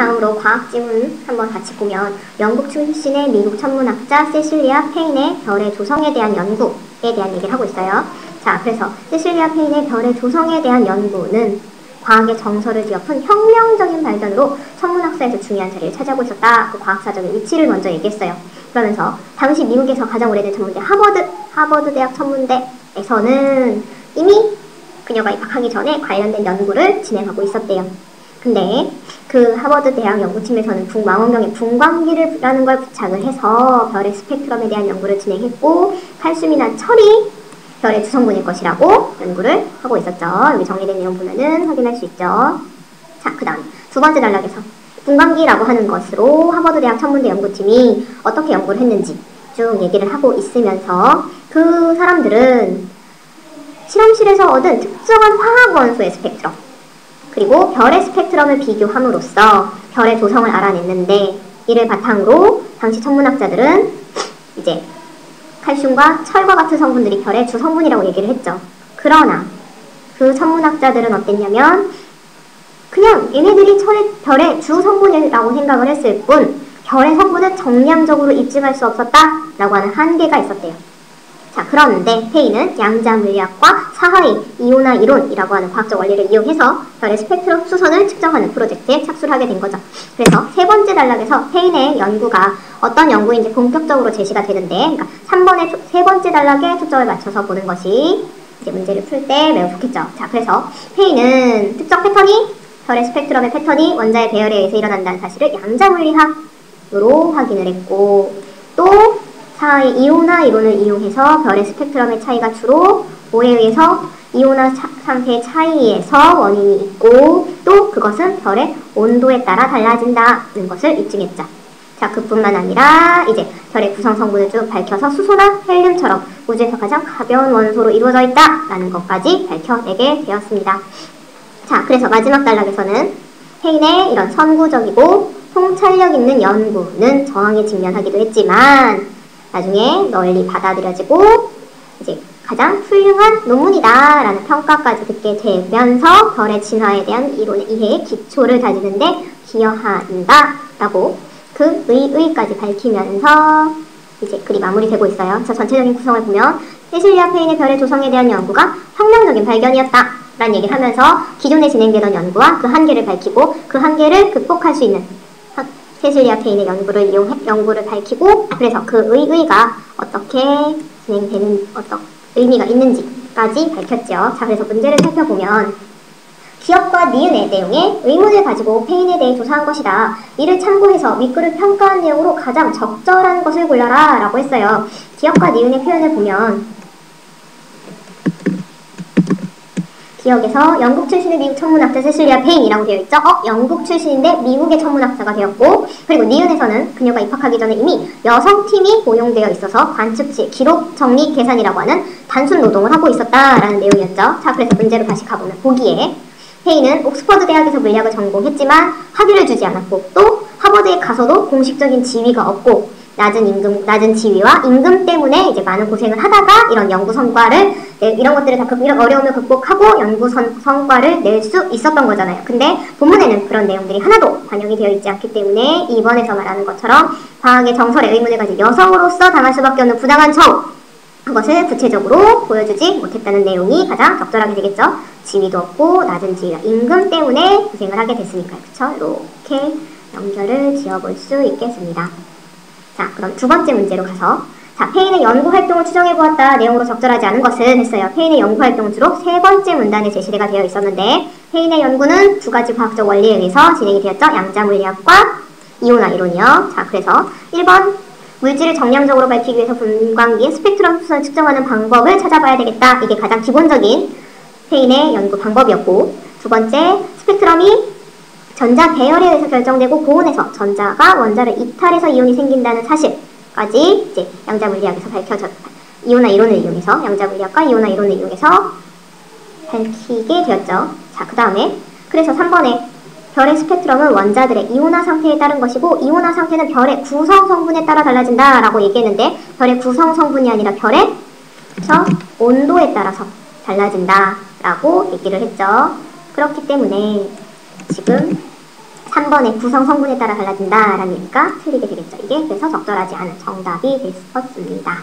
다음으로 과학 지문 한번 같이 보면 영국 출신의 미국 천문학자 세실리아 페인의 별의 조성에 대한 연구에 대한 얘기를 하고 있어요. 자, 그래서 세실리아 페인의 별의 조성에 대한 연구는 과학의 정설을 뒤엎은 혁명적인 발견으로 천문학사에서 중요한 자리를 차지하고 있었다. 그 과학사적인 위치를 먼저 얘기했어요. 그러면서 당시 미국에서 가장 오래된 천문대 하버드 대학 천문대에서는 이미 그녀가 입학하기 전에 관련된 연구를 진행하고 있었대요. 근데 그 하버드 대학 연구팀에서는 망원경에 분광기라는 걸 부착을 해서 별의 스펙트럼에 대한 연구를 진행했고, 칼슘이나 철이 별의 주성분일 것이라고 연구를 하고 있었죠. 여기 정리된 내용 보면은 확인할 수 있죠. 자, 그 다음 두 번째 단락에서 분광기라고 하는 것으로 하버드 대학 천문대 연구팀이 어떻게 연구를 했는지 쭉 얘기를 하고 있으면서 그 사람들은 실험실에서 얻은 특정한 화학 원소의 스펙트럼, 그리고 별의 스펙트럼을 비교함으로써 별의 조성을 알아냈는데, 이를 바탕으로 당시 천문학자들은 이제 칼슘과 철과 같은 성분들이 별의 주성분이라고 얘기를 했죠. 그러나 그 천문학자들은 어땠냐면 그냥 얘네들이 별의 주성분이라고 생각을 했을 뿐 별의 성분은 정량적으로 입증할 수 없었다라고 하는 한계가 있었대요. 자, 그런데 페인은 양자 물리학과 사하의 이온화 이론이라고 하는 과학적 원리를 이용해서 별의 스펙트럼 수선을 측정하는 프로젝트에 착수를 하게 된 거죠. 그래서 세 번째 단락에서 페인의 연구가 어떤 연구인지 본격적으로 제시가 되는데, 그러니까 3번의 세 번째 단락에 초점을 맞춰서 보는 것이 이제 문제를 풀 때 매우 좋겠죠. 자, 그래서 페인은 특정 패턴이, 별의 스펙트럼의 패턴이 원자의 배열에 의해서 일어난다는 사실을 양자 물리학으로 확인을 했고, 또 사하의 이온화 이론을 이용해서 별의 스펙트럼의 차이가 주로 뭐에 의해서 이온화 상태의 차이에서 원인이 있고, 또 그것은 별의 온도에 따라 달라진다는 것을 입증했죠. 자, 그뿐만 아니라 이제 별의 구성 성분을 쭉 밝혀서 수소나 헬륨처럼 우주에서 가장 가벼운 원소로 이루어져 있다라는 것까지 밝혀내게 되었습니다. 자, 그래서 마지막 단락에서는 페인의 이런 선구적이고 통찰력 있는 연구는 저항에 직면하기도 했지만 나중에 널리 받아들여지고 이제 가장 훌륭한 논문이다라는 평가까지 듣게 되면서 별의 진화에 대한 이론의 이해의 기초를 다지는데 기여한다라고 그 의의까지 밝히면서 이제 글이 마무리되고 있어요. 그래서 전체적인 구성을 보면 세실리아 페인의 별의 조성에 대한 연구가 혁명적인 발견이었다 라는 얘기를 하면서 기존에 진행되던 연구와 그 한계를 밝히고 그 한계를 극복할 수 있는 세실리아 페인의 연구를 밝히고, 그래서 그 의의가 어떻게 진행되는, 어떤 의미가 있는지까지 밝혔죠. 자, 그래서 문제를 살펴보면 기억과 니은의 내용에 의문을 가지고 페인에 대해 조사한 것이다. 이를 참고해서 윗글을 평가한 내용으로 가장 적절한 것을 골라라 라고 했어요. 기억과 니은의 표현을 보면 기억에서 영국 출신의 미국 천문학자 세실리아 페인이라고 되어 있죠. 영국 출신인데 미국의 천문학자가 되었고, 그리고 니은에서는 그녀가 입학하기 전에 이미 여성팀이 고용되어 있어서 관측치, 기록, 정리, 계산이라고 하는 단순 노동을 하고 있었다라는 내용이었죠. 자, 그래서 문제로 다시 가보면 보기에 페인은 옥스퍼드 대학에서 물리학을 전공했지만 학위를 주지 않았고, 또 하버드에 가서도 공식적인 지위가 없고 낮은 지위와 임금 때문에 이제 많은 고생을 하다가 이런 연구 성과를 이런 것들을 다 이런 어려움을 극복하고 연구 성과를 낼 수 있었던 거잖아요. 근데 본문에는 그런 내용들이 하나도 반영이 되어 있지 않기 때문에 2번에서 말하는 것처럼 과학의 정설에 의문을 가진 여성으로서 당할 수밖에 없는 부당한 처우, 그것을 구체적으로 보여주지 못했다는 내용이 가장 적절하게 되겠죠. 지위도 없고 낮은 지위와 임금 때문에 고생을 하게 됐으니까요. 그쵸? 이렇게 연결을 지어볼 수 있겠습니다. 자, 그럼 두 번째 문제로 가서, 자, 페인의 연구 활동을 추정해보았다. 내용으로 적절하지 않은 것은 했어요. 페인의 연구 활동은 주로 세 번째 문단에 제시가 되어 있었는데, 페인의 연구는 두 가지 과학적 원리에 의해서 진행이 되었죠. 양자 물리학과 이온화 이론이요. 자, 그래서 1번 물질을 정량적으로 밝히기 위해서 분광기의 스펙트럼 수선을 측정하는 방법을 찾아봐야 되겠다. 이게 가장 기본적인 페인의 연구 방법이었고, 두 번째, 스펙트럼이 전자 배열에 의해서 결정되고 고온에서 전자가 원자를 이탈해서 이온이 생긴다는 사실까지 이제 양자 물리학에서 이온화 이론을 이용해서 양자 물리학과 이온화 이론을 이용해서 밝히게 되었죠. 자, 그 다음에 그래서 3번에 별의 스펙트럼은 원자들의 이온화 상태에 따른 것이고 이온화 상태는 별의 구성 성분에 따라 달라진다 라고 얘기했는데, 별의 구성 성분이 아니라 별의 온도에 따라서 달라진다 라고 얘기를 했죠. 그렇기 때문에 지금 3번의 구성 성분에 따라 달라진다라는 얘기가 틀리게 되겠죠. 이게 그래서 적절하지 않은 정답이 됐었습니다.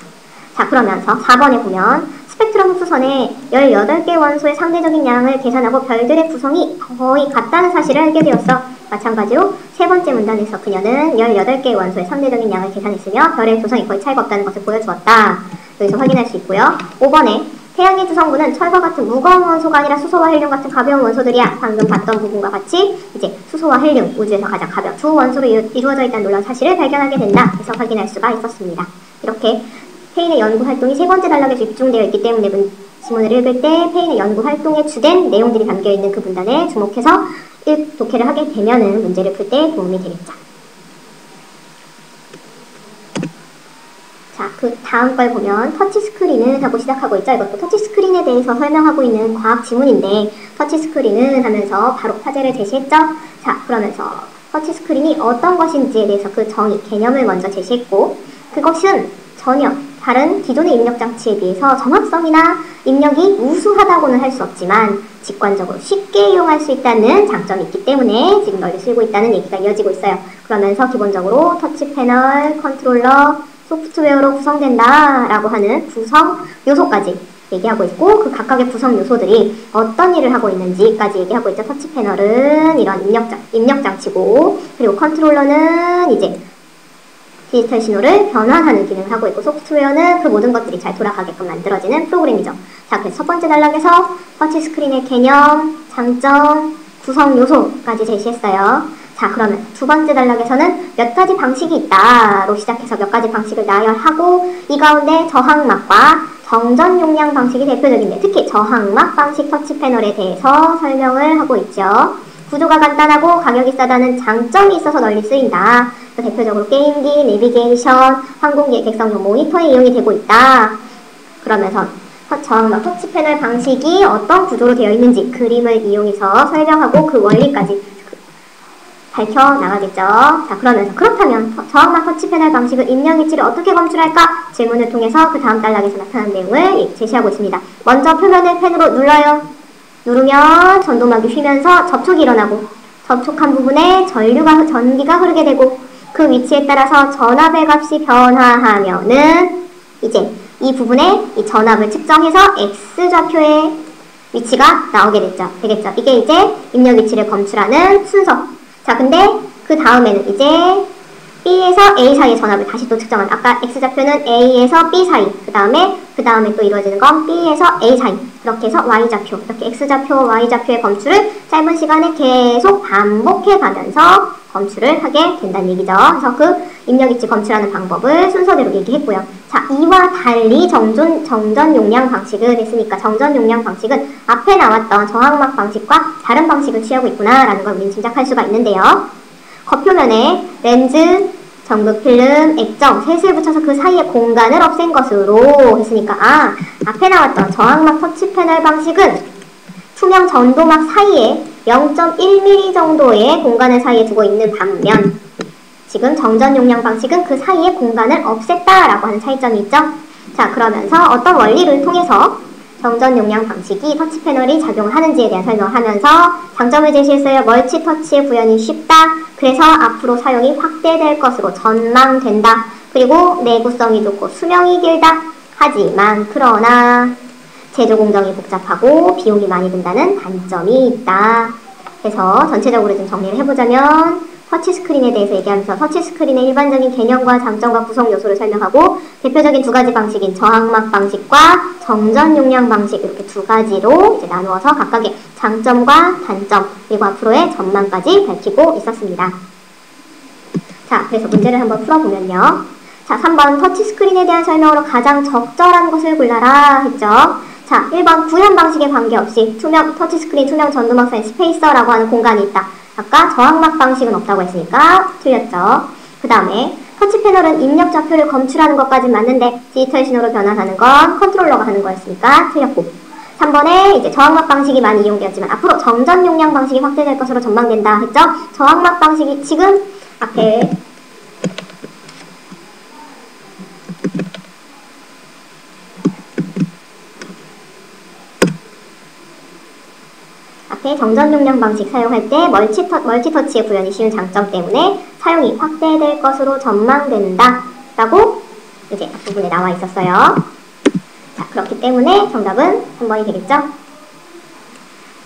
자, 그러면서 4번에 보면 스펙트럼 흡수선에 18개 원소의 상대적인 양을 계산하고 별들의 구성이 거의 같다는 사실을 알게 되었어. 마찬가지로 세 번째 문단에서 그녀는 18개의 원소의 상대적인 양을 계산했으며 별의 조성이 거의 차이가 없다는 것을 보여주었다. 여기서 확인할 수 있고요. 5번에 태양의 주성분은 철과 같은 무거운 원소가 아니라 수소와 헬륨 같은 가벼운 원소들이야. 방금 봤던 부분과 같이 이제 수소와 헬륨, 우주에서 가장 가벼운 두 원소로 이루어져 있다는 놀라운 사실을 발견하게 된다. 그래서 확인할 수가 있었습니다. 이렇게 페인의 연구 활동이 세 번째 단락에 집중되어 있기 때문에 지문을 읽을 때 페인의 연구 활동에 주된 내용들이 담겨있는 그 문단에 주목해서 독해를 하게 되면은 문제를 풀 때 도움이 되겠죠. 자, 그 다음 걸 보면 터치스크린은 하고 시작하고 있죠. 이것도 터치스크린에 대해서 설명하고 있는 과학 지문인데 터치스크린은 하면서 바로 화제를 제시했죠. 자, 그러면서 터치스크린이 어떤 것인지에 대해서 그 정의, 개념을 먼저 제시했고 그것은 전혀 다른 기존의 입력 장치에 비해서 정확성이나 입력이 우수하다고는 할 수 없지만 직관적으로 쉽게 이용할 수 있다는 장점이 있기 때문에 지금 널리 쓰이고 있다는 얘기가 이어지고 있어요. 그러면서 기본적으로 터치 패널, 컨트롤러, 소프트웨어로 구성된다 라고 하는 구성 요소까지 얘기하고 있고 그 각각의 구성 요소들이 어떤 일을 하고 있는지까지 얘기하고 있죠. 터치 패널은 이런 입력 장치고 그리고 컨트롤러는 이제 디지털 신호를 변환하는 기능을 하고 있고 소프트웨어는 그 모든 것들이 잘 돌아가게끔 만들어지는 프로그램이죠. 자, 그래서 첫 번째 단락에서 터치스크린의 개념, 장점, 구성 요소까지 제시했어요. 자, 그러면 두 번째 단락에서는 몇 가지 방식이 있다로 시작해서 몇 가지 방식을 나열하고 이 가운데 저항막과 정전 용량 방식이 대표적인데 특히 저항막 방식 터치 패널에 대해서 설명을 하고 있죠. 구조가 간단하고 가격이 싸다는 장점이 있어서 널리 쓰인다. 대표적으로 게임기, 내비게이션, 항공기의 객석용 모니터에 이용이 되고 있다. 그러면서 저항막 터치 패널 방식이 어떤 구조로 되어 있는지 그림을 이용해서 설명하고 그 원리까지 밝혀나가겠죠. 자, 그러면서 그렇다면 저항막 터치 패널 방식은 입력 위치를 어떻게 검출할까? 질문을 통해서 그 다음 단락에서 나타난 내용을 제시하고 있습니다. 먼저 표면을 펜으로 눌러요. 누르면 전도막이 휘면서 접촉이 일어나고 접촉한 부분에 전기가 흐르게 되고 그 위치에 따라서 전압의 값이 변화하면은 이제 이 부분에 이 전압을 측정해서 X좌표의 위치가 나오게 되겠죠. 이게 이제 입력 위치를 검출하는 순서. 자, 근데 그 다음에는 이제 B에서 A 사이의 전압을 다시 또 측정한 아까 X좌표는 A에서 B 사이 그 다음에 또 이루어지는 건 B에서 A 사이 그렇게 해서 Y좌표 이렇게 X좌표, Y좌표의 검출을 짧은 시간에 계속 반복해 가면서 검출을 하게 된다는 얘기죠. 그래서 그 입력위치 검출하는 방법을 순서대로 얘기했고요. 자, 이와 달리 정전 용량 방식은 했으니까 정전 용량 방식은 앞에 나왔던 저항막 방식과 다른 방식을 취하고 있구나라는 걸 우리는 짐작할 수가 있는데요. 겉표면에 렌즈, 전극 필름, 액정, 셋을 붙여서 그 사이에 공간을 없앤 것으로 했으니까 앞에 나왔던 저항막 터치 패널 방식은 투명 전도막 사이에 0.1mm 정도의 공간을 사이에 두고 있는 반면 지금 정전 용량 방식은 그 사이에 공간을 없앴다라고 하는 차이점이 있죠. 자, 그러면서 어떤 원리를 통해서 정전 용량 방식이 터치 패널이 작용을 하는지에 대한 설명을 하면서 장점을 제시했어요. 멀티 터치의 구현이 쉽다. 그래서 앞으로 사용이 확대될 것으로 전망된다. 그리고 내구성이 좋고 수명이 길다. 하지만 그러나 제조 공정이 복잡하고 비용이 많이 든다는 단점이 있다. 그래서 전체적으로 좀 정리를 해보자면 터치스크린에 대해서 얘기하면서 터치스크린의 일반적인 개념과 장점과 구성 요소를 설명하고 대표적인 두 가지 방식인 저항막 방식과 정전 용량 방식 이렇게 두 가지로 이제 나누어서 각각의 장점과 단점 그리고 앞으로의 전망까지 밝히고 있었습니다. 자, 그래서 문제를 한번 풀어보면요. 자, 3번 터치스크린에 대한 설명으로 가장 적절한 것을 골라라 했죠. 자, 1번 구현 방식에 관계없이 터치스크린 투명 전도막 사이 스페이서라고 하는 공간이 있다. 아까 저항막 방식은 없다고 했으니까 틀렸죠. 그 다음에 터치 패널은 입력 좌표를 검출하는 것까지 맞는데 디지털 신호로 변환하는 건 컨트롤러가 하는 거였으니까 틀렸고 3번에 이제 저항막 방식이 많이 이용되었지만 앞으로 정전 용량 방식이 확대될 것으로 전망된다 했죠. 저항막 방식이 지금 앞에 정전 용량 방식 사용할 때 멀티터치의 구현이 쉬운 장점 때문에 사용이 확대될 것으로 전망된다 라고 이제 앞부분에 나와 있었어요. 자, 그렇기 때문에 정답은 3번이 되겠죠?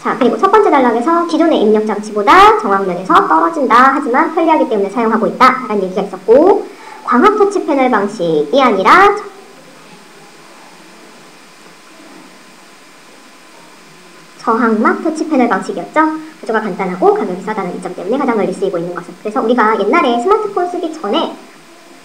자, 그리고 첫 번째 단락에서 기존의 입력 장치보다 정확면에서 떨어진다. 하지만 편리하기 때문에 사용하고 있다. 라는 얘기가 있었고, 광학 터치 패널 방식이 아니라 저항막 터치 패널 방식이었죠. 구조가 간단하고 가격이 싸다는 이점 때문에 가장 널리 쓰이고 있는 것은. 그래서 우리가 옛날에 스마트폰 쓰기 전에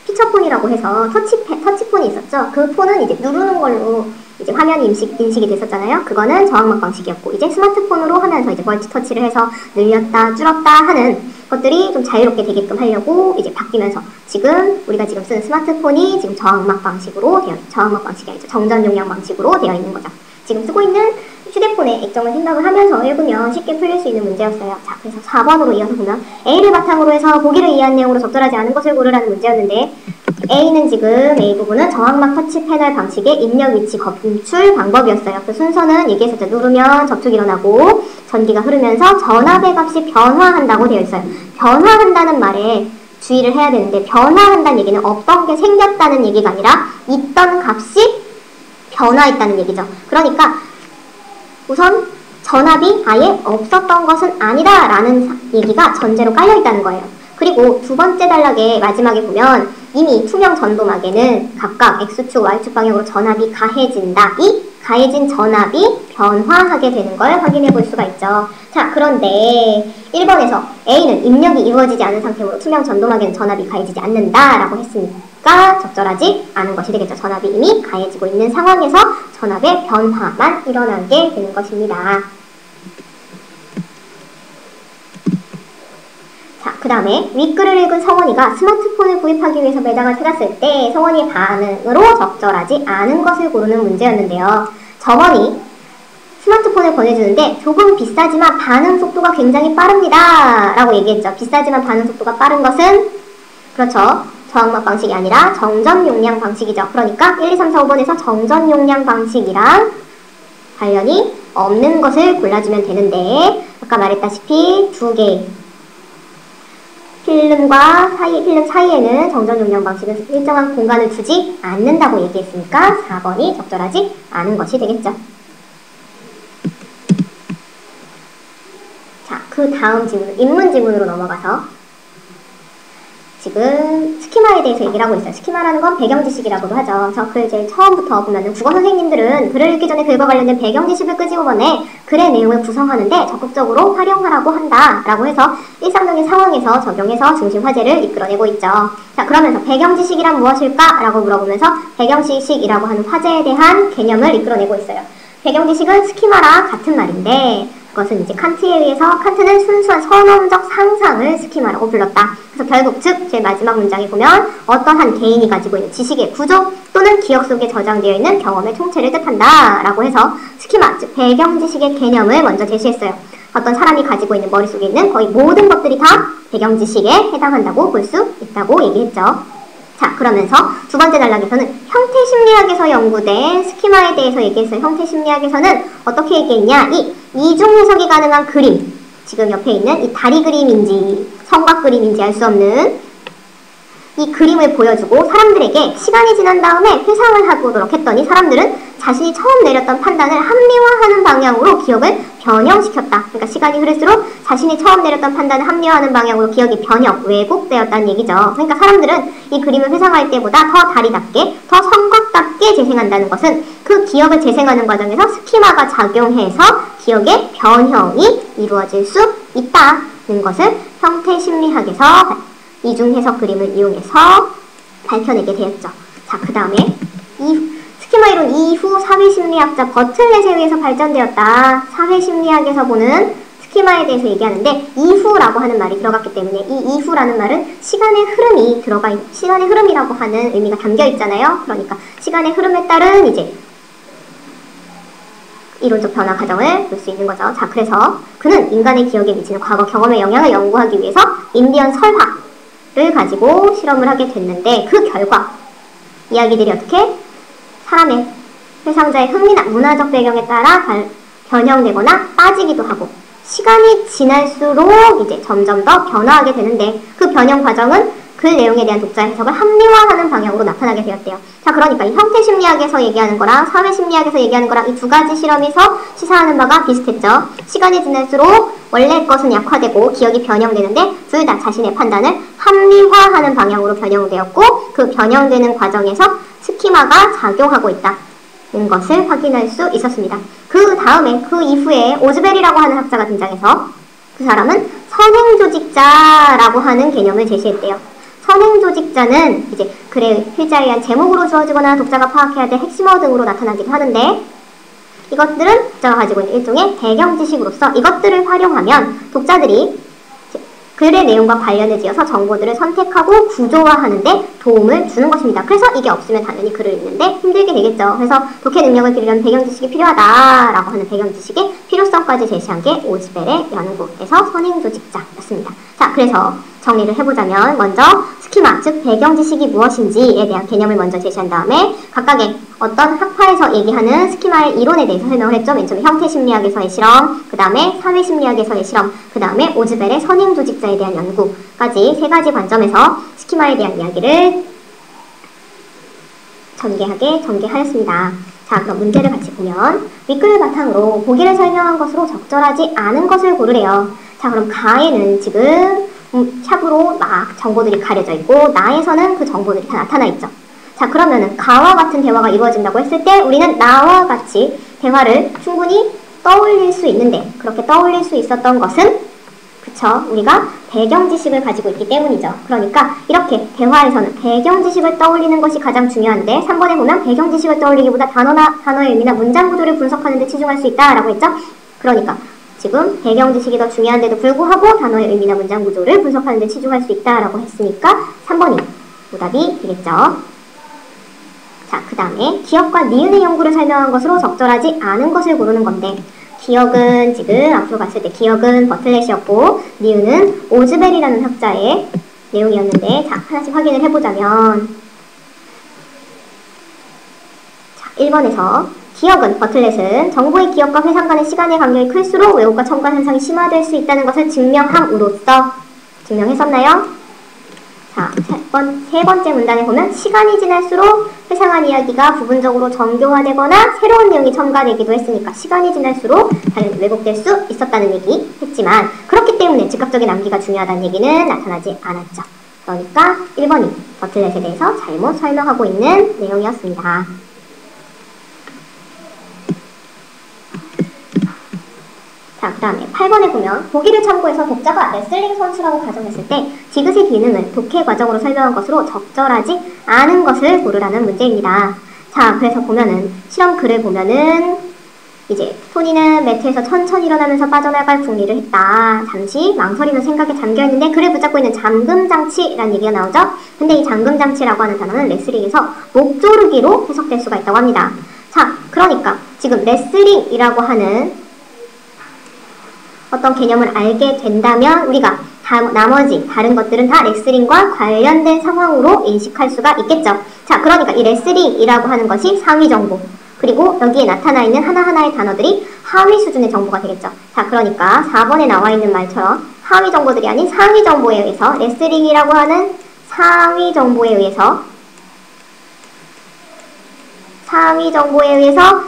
피처폰이라고 해서 터치폰이 있었죠. 그 폰은 이제 누르는 걸로 이제 화면이 인식이 됐었잖아요. 그거는 저항막 방식이었고, 이제 스마트폰으로 하면서 이제 멀티터치를 해서 늘렸다 줄었다 하는 것들이 좀 자유롭게 되게끔 하려고 이제 바뀌면서 우리가 지금 쓰는 스마트폰이 지금 저항막 방식이 아니죠. 정전 용량 방식으로 되어 있는 거죠. 지금 쓰고 있는 휴대폰의 액정을 생각을 하면서 읽으면 쉽게 풀릴 수 있는 문제였어요. 자, 그래서 4번으로 이어서 보면 A를 바탕으로 해서 보기를 이해한 내용으로 적절하지 않은 것을 고르라는 문제였는데, A는 지금 A 부분은 저항막 터치 패널 방식의 입력 위치 검출 방법이었어요. 그 순서는 얘기했었죠. 누르면 접촉이 일어나고 전기가 흐르면서 전압의 값이 변화한다고 되어 있어요. 변화한다는 말에 주의를 해야 되는데, 변화한다는 얘기는 어떤 게 생겼다는 얘기가 아니라 있던 값이 변화했다는 얘기죠. 그러니까 우선 전압이 아예 없었던 것은 아니다 라는 얘기가 전제로 깔려있다는 거예요. 그리고 두 번째 단락의 마지막에 보면 이미 투명 전도막에는 각각 X축, Y축 방향으로 전압이 가해진다. 이 가해진 전압이 변화하게 되는 걸 확인해 볼 수가 있죠. 자, 그런데 1번에서 A는 입력이 이루어지지 않은 상태로 투명 전도막에는 전압이 가해지지 않는다 라고 했으니까 적절하지 않은 것이 되겠죠. 전압이 이미 가해지고 있는 상황에서 전압의 변화만 일어나게 되는 것입니다. 자, 그 다음에 윗글을 읽은 성원이가 스마트폰을 구입하기 위해서 매장을 찾았을 때 성원이의 반응으로 적절하지 않은 것을 고르는 문제였는데요. 점원이 스마트폰을 권해주는데 조금 비싸지만 반응 속도가 굉장히 빠릅니다 라고 얘기했죠. 비싸지만 반응 속도가 빠른 것은 그렇죠. 저항막 방식이 아니라 정전 용량 방식이죠. 그러니까 1, 2, 3, 4, 5번에서 정전 용량 방식이랑 관련이 없는 것을 골라주면 되는데, 아까 말했다시피 두 개의 필름 사이에는 정전 용량 방식은 일정한 공간을 두지 않는다고 얘기했으니까 4번이 적절하지 않은 것이 되겠죠. 자, 그 다음 지문, 인문 지문으로 넘어가서 지금 스키마에 대해서 얘기를 하고 있어요. 스키마라는 건 배경 지식이라고도 하죠. 그래서 글 제일 처음부터 보면은 국어 선생님들은 글을 읽기 전에 글과 관련된 배경 지식을 끄집어내 글의 내용을 구성하는데 적극적으로 활용하라고 한다 라고 해서 일상적인 상황에서 적용해서 중심 화제를 이끌어내고 있죠. 자, 그러면서 배경 지식이란 무엇일까? 라고 물어보면서 배경 지식이라고 하는 화제에 대한 개념을 이끌어내고 있어요. 배경 지식은 스키마랑 같은 말인데, 그것은 이제 칸트에 의해서 칸트는 순수한 선언적 상상을 스키마라고 불렀다. 그래서 결국 즉 제일 마지막 문장에 보면 어떠한 개인이 가지고 있는 지식의 구조 또는 기억 속에 저장되어 있는 경험의 총체를 뜻한다 라고 해서 스키마, 즉 배경 지식의 개념을 먼저 제시했어요. 어떤 사람이 가지고 있는 머릿속에 있는 거의 모든 것들이 다 배경 지식에 해당한다고 볼 수 있다고 얘기했죠. 자, 그러면서 두 번째 단락에서는 형태심리학에서 연구된 스키마에 대해서 얘기했어요. 형태심리학에서는 어떻게 얘기했냐? 이 이중 해석이 가능한 그림, 지금 옆에 있는 이 다리 그림인지 성곽 그림인지 알 수 없는 이 그림을 보여주고 사람들에게 시간이 지난 다음에 회상을 해보도록 했더니 사람들은 자신이 처음 내렸던 판단을 합리화하는 방향으로 기억을 변형시켰다. 그러니까 시간이 흐를수록 자신이 처음 내렸던 판단을 합리화하는 방향으로 기억이 왜곡되었다는 얘기죠. 그러니까 사람들은 이 그림을 회상할 때보다 더 다리답게, 더 성곽답게 재생한다는 것은 그 기억을 재생하는 과정에서 스키마가 작용해서 기억의 변형이 이루어질 수 있다는 것을 형태심리학에서 이중해석 그림을 이용해서 밝혀내게 되었죠. 자, 그 다음에 스키마 이론 이후 사회심리학자 버틀렛에 의해서 발전되었다. 사회심리학에서 보는 스키마에 대해서 얘기하는데 이후라고 하는 말이 들어갔기 때문에 이 이후라는 말은 시간의 흐름이 시간의 흐름이라고 하는 의미가 담겨 있잖아요. 그러니까 시간의 흐름에 따른 이제 이론적 변화 과정을 볼 수 있는 거죠. 자, 그래서 그는 인간의 기억에 미치는 과거 경험의 영향을 연구하기 위해서 인디언 설화를 가지고 실험을 하게 됐는데 그 결과 이야기들이 어떻게 사람의 회상자의 흥미나 문화적 배경에 따라 변형되거나 빠지기도 하고 시간이 지날수록 이제 점점 더 변화하게 되는데 그 변형 과정은 그 내용에 대한 독자 해석을 합리화하는 방향으로 나타나게 되었대요. 자, 그러니까 이 형태심리학에서 얘기하는 거랑 사회심리학에서 얘기하는 거랑 이 두 가지 실험에서 시사하는 바가 비슷했죠. 시간이 지날수록 원래 것은 약화되고 기억이 변형되는데 둘 다 자신의 판단을 합리화하는 방향으로 변형되었고 그 변형되는 과정에서 스키마가 작용하고 있다는 것을 확인할 수 있었습니다. 그 다음에 그 이후에 오즈벨이라고 하는 학자가 등장해서 그 사람은 선행조직자라고 하는 개념을 제시했대요. 선행조직자는 이제 글의 필자에 의한 제목으로 주어지거나 독자가 파악해야 될 핵심어 등으로 나타나기도 하는데 이것들은 독자가 가지고 있는 일종의 배경 지식으로서 이것들을 활용하면 독자들이 글의 내용과 관련을 지어서 정보들을 선택하고 구조화하는 데 도움을 주는 것입니다. 그래서 이게 없으면 당연히 글을 읽는데 힘들게 되겠죠. 그래서 독해 능력을 기르려면 배경 지식이 필요하다라고 하는 배경 지식의 필요성까지 제시한 게 오즈벨의 연구에서 선행조직자였습니다. 자, 그래서 정리를 해보자면 먼저 스키마, 즉 배경 지식이 무엇인지에 대한 개념을 먼저 제시한 다음에 각각의 어떤 학파에서 얘기하는 스키마의 이론에 대해서 설명을 했죠. 맨 처음에 형태심리학에서의 실험, 그 다음에 사회심리학에서의 실험, 그 다음에 오즈벨의 선행조직자에 대한 연구까지 세 가지 관점에서 스키마에 대한 이야기를 전개하였습니다. 자, 그럼 문제를 같이 보면 윗글을 바탕으로 보기를 설명한 것으로 적절하지 않은 것을 고르래요. 자, 그럼 가에는 지금 샵으로 막 정보들이 가려져 있고 나에서는 그 정보들이 다 나타나 있죠. 자, 그러면은 가와 같은 대화가 이루어진다고 했을 때 우리는 나와 같이 대화를 충분히 떠올릴 수 있는데 그렇게 떠올릴 수 있었던 것은 그쵸? 우리가 배경 지식을 가지고 있기 때문이죠. 그러니까 이렇게 대화에서는 배경 지식을 떠올리는 것이 가장 중요한데 3번에 보면 배경 지식을 떠올리기보다 단어의 의미나 문장 구조를 분석하는 데 치중할 수 있다라고 했죠. 그러니까 지금 배경 지식이 더 중요한데도 불구하고 단어의 의미나 문장 구조를 분석하는 데 치중할 수 있다라고 했으니까 3번이 오답이 되겠죠. 자, 그 다음에 기억과 니은의 연구를 설명한 것으로 적절하지 않은 것을 고르는 건데 기억은 지금 앞으로 갔을 때 기억은 버틀렛이었고 니은은 오즈벨이라는 학자의 내용이었는데 자, 하나씩 확인을 해보자면 자, 1번에서 기억은 버틀렛은 정보의 기억과 회상 간의 시간의 간격이 클수록 왜곡과 첨가 현상이 심화될 수 있다는 것을 증명함으로써 증명했었나요? 자, 세 번째 문단에 보면 시간이 지날수록 회상한 이야기가 부분적으로 정교화되거나 새로운 내용이 첨가되기도 했으니까 시간이 지날수록 당연히 왜곡될 수 있었다는 얘기 했지만 그렇기 때문에 즉각적인 암기가 중요하다는 얘기는 나타나지 않았죠. 그러니까 1번이 버틀렛에 대해서 잘못 설명하고 있는 내용이었습니다. 자, 그 다음에 8번에 보면 보기를 참고해서 독자가 레슬링 선수라고 가정했을 때 지그시 기능을 독해 과정으로 설명한 것으로 적절하지 않은 것을 고르라는 문제입니다. 자, 그래서 보면은 실험 글을 보면은 이제 토니는 매트에서 천천히 일어나면서 빠져나갈 궁리를 했다. 잠시 망설이는 생각에 잠겨있는데 그를 붙잡고 있는 잠금장치라는 얘기가 나오죠. 근데 이 잠금장치라고 하는 단어는 레슬링에서 목조르기로 해석될 수가 있다고 합니다. 자, 그러니까 지금 레슬링이라고 하는 어떤 개념을 알게 된다면 우리가 나머지 다른 것들은 다 레슬링과 관련된 상황으로 인식할 수가 있겠죠. 자, 그러니까 이 레슬링이라고 하는 것이 상위 정보 그리고 여기에 나타나 있는 하나하나의 단어들이 하위 수준의 정보가 되겠죠. 자, 그러니까 4번에 나와 있는 말처럼 하위 정보들이 아닌 상위 정보에 의해서 레슬링이라고 하는 상위 정보에 의해서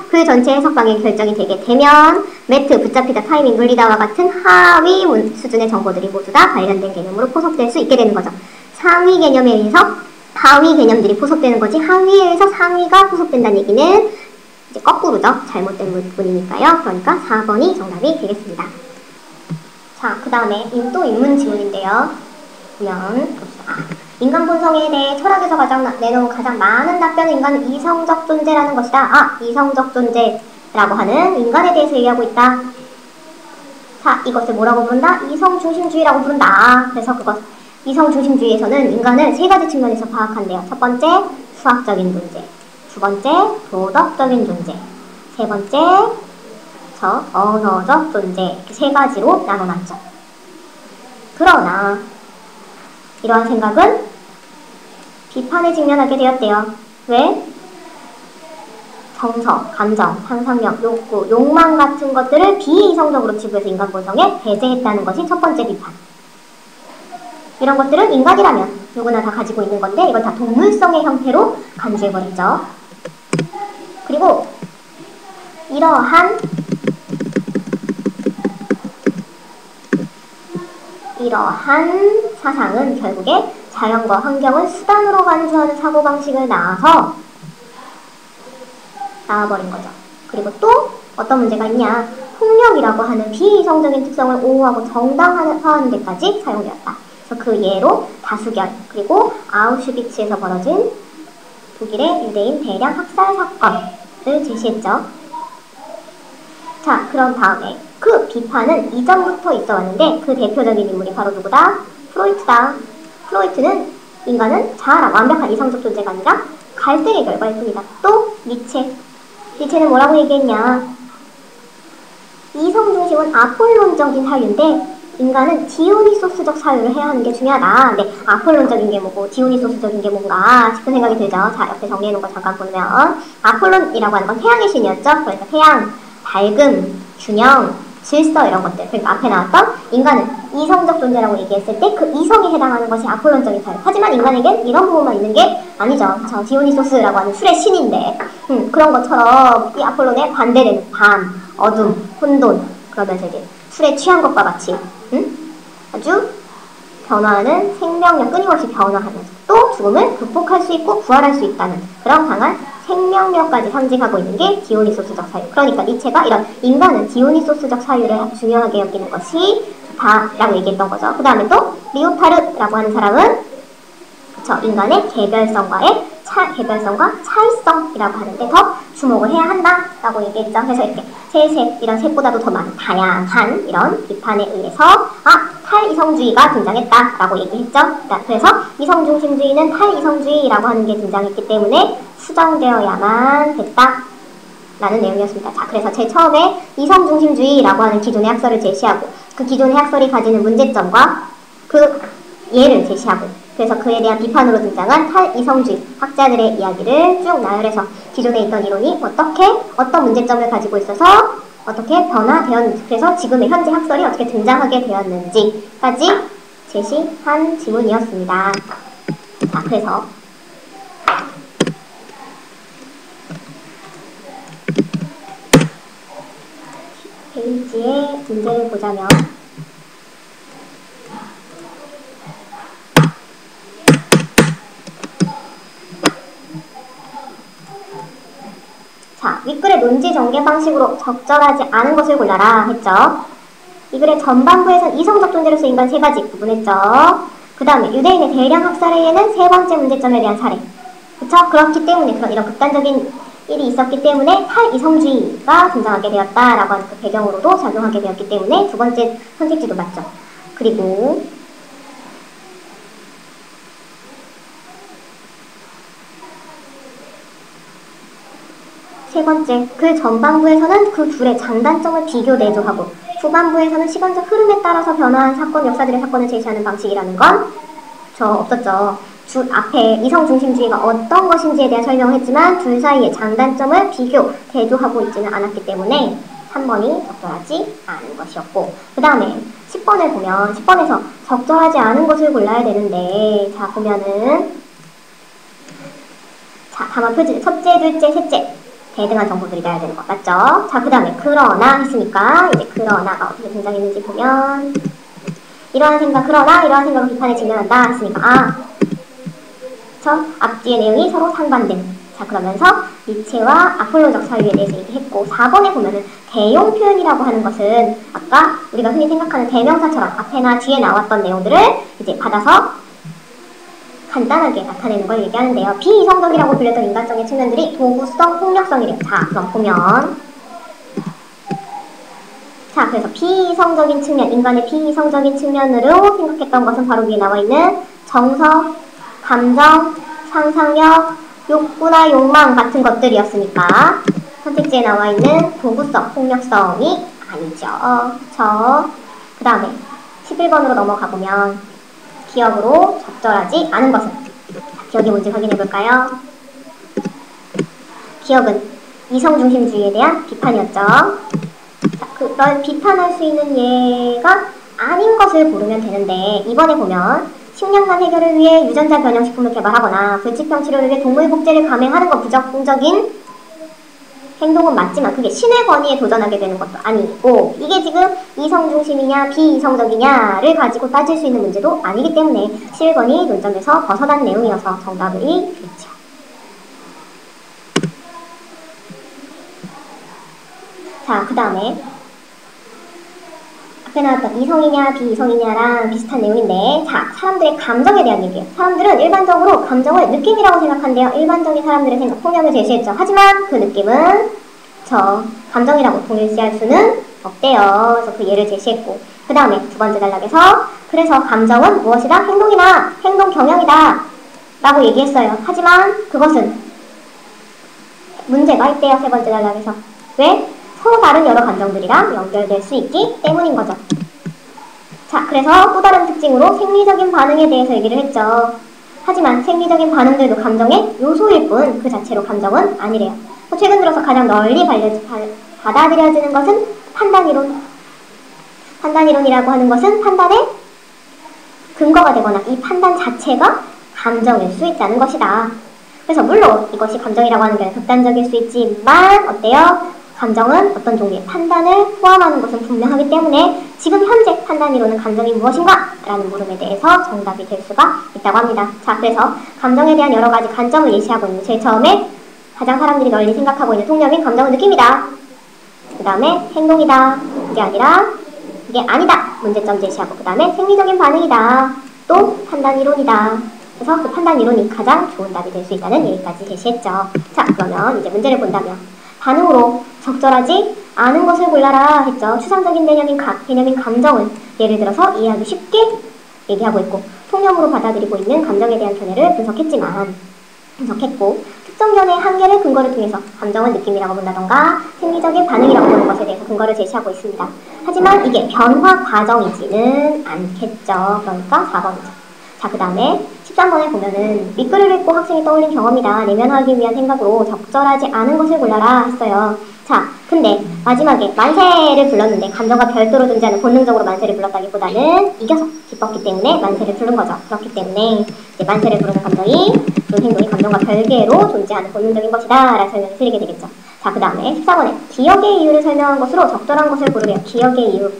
그 전체 해석 방향이 결정이 되게 되면 매트, 붙잡히다, 타이밍, 물리다와 같은 하위 수준의 정보들이 모두 다 관련된 개념으로 포섭될 수 있게 되는 거죠. 상위 개념에 의해서 하위 개념들이 포섭되는 거지 하위에 의해서 상위가 포섭된다는 얘기는 이제 거꾸로죠. 잘못된 부분이니까요. 그러니까 4번이 정답이 되겠습니다. 자, 그 다음에 또 인문 지문인데요. 보면 봅시다. 인간 본성에 대해 철학에서 내놓은 가장 많은 답변은 인간은 이성적 존재라는 것이다. 아, 이성적 존재라고 하는 인간에 대해서 얘기하고 있다. 자, 이것을 뭐라고 부른다? 이성중심주의라고 부른다. 그래서 이성중심주의에서는 인간을 세 가지 측면에서 파악한대요. 첫 번째, 수학적인 존재. 두 번째, 도덕적인 존재. 세 번째, 언어적 존재. 이렇게 세 가지로 나눠놨죠. 그러나 이러한 생각은 비판에 직면하게 되었대요. 왜? 정서, 감정, 상상력, 욕구, 욕망 같은 것들을 비이성적으로 치부해서 인간 본성에 배제했다는 것이 첫 번째 비판. 이런 것들은 인간이라면 누구나 다 가지고 있는 건데 이걸 다 동물성의 형태로 간주해버렸죠. 그리고 이러한 사상은 결국에 자연과 환경을 수단으로 간주하는 사고방식을 낳아버린 거죠. 그리고 또 어떤 문제가 있냐. 폭력이라고 하는 비이성적인 특성을 오호하고 정당화하는 데까지 사용되었다. 그래서 그 예로 다수결, 그리고 아우슈비츠에서 벌어진 독일의 유대인 대량 학살 사건을 제시했죠. 자, 그런 다음에 그 비판은 이전부터 있어 왔는데 그 대표적인 인물이 바로 누구다? 프로이트다. 프로이트는 인간은 자아라, 완벽한 이성적 존재가 아니라 갈등의 결과일 뿐이다. 또 니체는 뭐라고 얘기했냐. 이성 중심은 아폴론적인 사유인데 인간은 디오니소스적 사유를 해야 하는 게 중요하다. 네, 아폴론적인 게 뭐고 디오니소스적인 게 뭔가 싶은 생각이 들죠. 자, 옆에 정리해놓은 거 잠깐 보면 아폴론이라고 하는 건 태양의 신이었죠. 그러니까 태양, 밝음, 균형, 질서 이런 것들. 그러니까 앞에 나왔던 인간은 이성적 존재라고 얘기했을 때 그 이성에 해당하는 것이 아폴론적인 사유. 하지만 인간에겐 이런 부분만 있는 게 아니죠. 저 디오니소스라고 하는 술의 신인데 그런 것처럼 이 아폴론의 반대되는 밤, 어둠, 혼돈 그러면서 이제 술에 취한 것과 같이 아주 변화하는 생명력 끊임없이 변화하면서 또 죽음을 극복할 수 있고 부활할 수 있다는 그런 강한 생명력까지 상징하고 있는 게 디오니소스적 사유. 그러니까 니체가 이런 인간은 디오니소스적 사유를 중요하게 여기는 것이 좋다라고 얘기했던 거죠. 그 다음에 또 리오타르라고 하는 사람은 인간의 개별성과 차이성이라고 하는데 더 주목을 해야 한다라고 얘기했죠. 그래서 이렇게 이런 셋보다도 더 많은 다양한 이런 비판에 의해서 탈이성주의가 등장했다라고 얘기했죠. 그래서 이성중심주의는 탈이성주의라고 하는 게 등장했기 때문에 수정되어야만 됐다라는 내용이었습니다. 자, 그래서 제일 처음에 이성중심주의라고 하는 기존의 학설을 제시하고 그 기존의 학설이 가지는 문제점과 그 예를 제시하고 그래서 그에 대한 비판으로 등장한 탈이성주의 학자들의 이야기를 쭉 나열해서 기존에 있던 이론이 어떤 문제점을 가지고 있어서 어떻게 변화되었는지 그래서 지금의 현재 학설이 어떻게 등장하게 되었는지까지 제시한 지문이었습니다. 자, 그래서 페이지의 문제를 보자면 자, 윗글의 논지 전개 방식으로 적절하지 않은 것을 골라라 했죠. 이 글의 전반부에선 이성적 존재로서 인간 세 가지 구분했죠. 그 다음에 유대인의 대량 학살의 예는 세 번째 문제점에 대한 사례. 그쵸? 그렇기 때문에 이런 극단적인 일이 있었기 때문에 탈이성주의가 등장하게 되었다라고 하는 그 배경으로도 작용하게 되었기 때문에 두 번째 선택지도 맞죠. 그리고 세 번째, 그 전반부에서는 그 둘의 장단점을 비교 내조하고 후반부에서는 시간적 흐름에 따라서 변화한 역사들의 사건을 제시하는 방식이라는 건 없었죠. 앞에 이성중심주의가 어떤 것인지에 대한 설명을 했지만 둘 사이의 장단점을 비교, 대조하고 있지는 않았기 때문에 3번이 적절하지 않은 것이었고 그 다음에 10번을 보면 10번에서 적절하지 않은 것을 골라야 되는데 자 보면은 자 다만 표지 첫째, 둘째, 셋째 대등한 정보들이 나야 되는 거 맞죠? 자 그 다음에 그러나 했으니까 이제 그러나가 어떻게 등장했는지 보면 이러한 생각은 비판에 직면한다 했으니까 앞뒤의 내용이 서로 상반된 자 그러면서 니체와 아폴로적 사유에 대해서 얘기했고 4번에 보면은 대용 표현이라고 하는 것은 아까 우리가 흔히 생각하는 대명사처럼 앞에나 뒤에 나왔던 내용들을 이제 받아서 간단하게 나타내는 걸 얘기하는데요. 비이성적이라고 불렸던 인간성의 측면들이 도구성, 폭력성이래요. 자 그럼 보면 자 그래서 비이성적인 측면, 인간의 비이성적인 측면으로 생각했던 것은 바로 위에 나와 있는 정서, 감정, 상상력, 욕구나 욕망 같은 것들이었으니까 선택지에 나와 있는 도구성, 폭력성이 아니죠. 그 다음에 11번으로 넘어가 보면 기억으로 적절하지 않은 것은 기억이 뭔지 확인해 볼까요? 기억은 이성중심주의에 대한 비판이었죠. 자, 그걸 비판할 수 있는 예가 아닌 것을 고르면 되는데 이번에 보면 식량난 해결을 위해 유전자 변형식품을 개발하거나 불치병 치료를 위해 동물 복제를 감행하는 건 부정적인 행동은 맞지만 그게 신의 권위에 도전하게 되는 것도 아니고 이게 지금 이성중심이냐 비이성적이냐를 가지고 따질 수 있는 문제도 아니기 때문에 실권위 논점에서 벗어난 내용이어서 정답이 되겠죠. 자, 그 다음에 앞에 나왔던 이성이냐 비이성이냐랑 비슷한 내용인데 자, 사람들의 감정에 대한 얘기예요. 사람들은 일반적으로 감정을 느낌이라고 생각한대요. 일반적인 사람들의 생각, 통념을 제시했죠. 하지만 그 느낌은 저 감정이라고 동일시할 수는 없대요. 그래서 그 예를 제시했고 그 다음에 두 번째 단락에서 그래서 감정은 무엇이다? 행동이나 행동 경향이다 라고 얘기했어요. 하지만 그것은 문제가 있대요. 세 번째 단락에서. 왜? 서로 다른 여러 감정들이랑 연결될 수 있기 때문인 거죠. 자, 그래서 또 다른 특징으로 생리적인 반응에 대해서 얘기를 했죠. 하지만 생리적인 반응들도 감정의 요소일 뿐 그 자체로 감정은 아니래요. 최근 들어서 가장 널리 받아들여지는 것은 판단이론. 판단이론이라고 하는 것은 판단의 근거가 되거나 이 판단 자체가 감정일 수 있다는 것이다. 그래서 물론 이것이 감정이라고 하는 게 극단적일 수 있지만 어때요? 감정은 어떤 종류의 판단을 포함하는 것은 분명하기 때문에 지금 현재 판단이론은 감정이 무엇인가? 라는 물음에 대해서 정답이 될 수가 있다고 합니다. 자, 그래서 감정에 대한 여러 가지 관점을 예시하고 있는 제일 처음에 가장 사람들이 널리 생각하고 있는 통념인 감정은 느낌이다. 그 다음에 행동이다. 이게 아니라 이게 아니다. 문제점 제시하고 그 다음에 생리적인 반응이다. 또 판단이론이다. 그래서 그 판단이론이 가장 좋은 답이 될 수 있다는 얘기까지 제시했죠. 자, 그러면 이제 문제를 본다면 반응으로 적절하지 않은 것을 골라라 했죠. 추상적인 개념인 감정은 예를 들어서 이해하기 쉽게 얘기하고 있고 통념으로 받아들이고 있는 감정에 대한 견해를 분석했고 특정 견해의 한계를 근거를 통해서 감정을 느낌이라고 본다던가 생리적인 반응이라고 보는 것에 대해서 근거를 제시하고 있습니다. 하지만 이게 변화 과정이지는 않겠죠. 그러니까 4번이죠. 자, 그 다음에 13번에 보면은 밑글을 읽고 학생이 떠올린 경험이다. 내면화하기 위한 생각으로 적절하지 않은 것을 골라라 했어요. 자, 근데 마지막에 만세를 불렀는데 감정과 별도로 존재하는 본능적으로 만세를 불렀다기보다는 이겨서 기뻤기 때문에 만세를 부른 거죠. 그렇기 때문에 이제 만세를 부르는 감정이 그런 행동이 감정과 별개로 존재하는 본능적인 것이다 라는 설명이 드리게 되겠죠. 자, 그 다음에 14번에 기억의 이유를 설명한 것으로 적절한 것을 고르래요. 기억의 이유.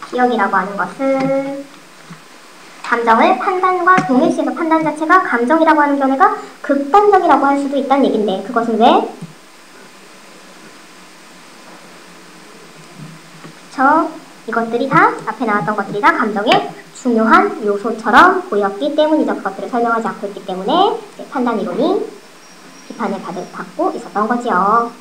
기억이라고 하는 것은 감정을 판단과 동일시해서 판단 자체가 감정이라고 하는 견해가 극단적이라고 할 수도 있다는 얘긴데 그것은 왜? 이것들이 다 앞에 나왔던 것들이 다 감정의 중요한 요소처럼 보였기 때문이죠. 그것들을 설명하지 않고 있기 때문에 판단이론이 비판을 받고 있었던 거지요.